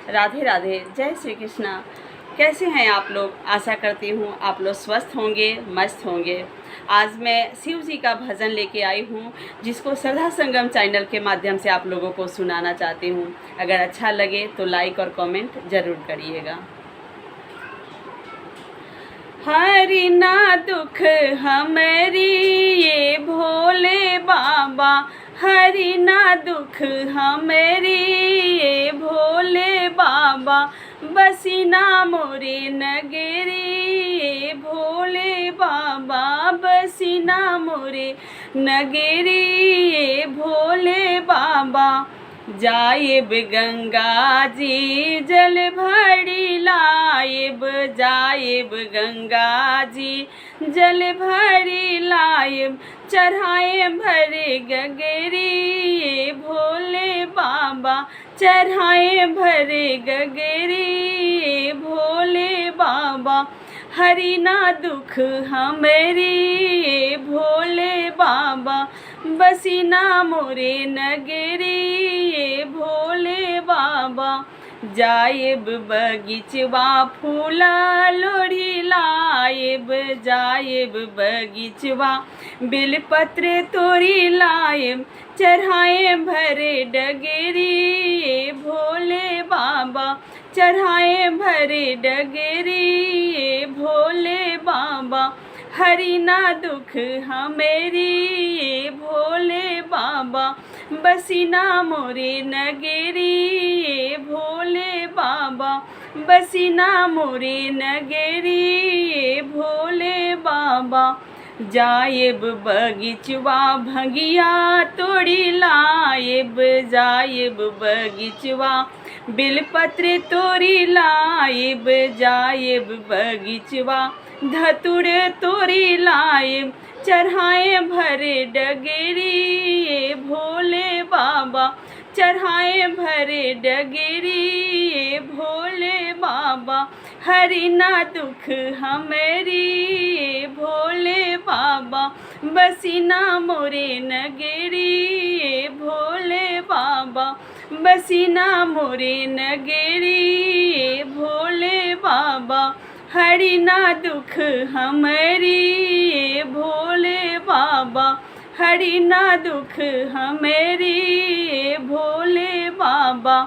राधे राधे, जय श्री कृष्णा। कैसे हैं आप लोग? आशा करती हूँ आप लोग स्वस्थ होंगे, मस्त होंगे। आज मैं शिव जी का भजन लेके आई हूँ, जिसको श्रद्धा संगम चैनल के माध्यम से आप लोगों को सुनाना चाहती हूँ। अगर अच्छा लगे तो लाइक और कमेंट ज़रूर करिएगा। हरि ना दुख हमारी ये भोले बाबा, हरि ना दुख हमारी ये भोले बाबा, बसीना मोरे नगरी ये भोले बाबा, बसीना मोरे नगरी ये भोले बाबा। जाएब गंगा जी जल भरी लाएब, जाएब गंगा जी जल भरी लाएब, चढ़ाए भरे गगरी ये भोले बाबा, चढ़ाए भरे गगरी ये भोले बाबा। हरि ना दुख हमारी ये भोले बाबा, बसीना मोरे नगरी ये भोले बाबा। जाएब बगीचवा फूला लोढ़ी लाएब, जाएब बगीचवा बेलपत्र तोड़ी लाएब, चढ़ाए भरे डगरी ये भोले बाबा, चढ़ाए भरे डगरी ये भोले बाबा। हरि ना दुख हमारी ये भोले बाबा, बसीना मोरे नगरी ये भोले बाबा, बसीना मोरे नगरी ये भोले बाबा। जाएब बगीचवा भंगिया तोड़ी लाएब, जाएब बगीचवा बेलपत्र तोड़ी लाएब, जाएब बगीचवा धतुर तोड़ी लाएब, चढ़ाए भरे डगरी ये भोले बाबा, चढ़ाए भरे डगरी ये भोले बाबा। हरि ना दुख हमारी ये भोले बाबा, बसीना मोरे नगरी ये भोले बाबा, बसीना मोरे नगरी ये भोले बाबा। हरि ना दुख हमारी ये भोले बाबा, बसीना मोरे नगरी ये भोले बाबा, बसीना मोरे नगरी ये भोले बाबा। हरि ना दुख हमारी ये भोले बाबा, बसीना मोरे नगरी ये भोले बाबा। हरि ना दुख हमारी ये भोले बाबा, बसीना मोरे नगरी ये भोले बाबा। हरि ना दुख हमारी ये भोले बाबा, बसीना मोरे नगरी ये भोले बाबा, बसीना मोरे नगरी ये भोले बाबा। हरि ना दुख हमारी ये भोले बाबा।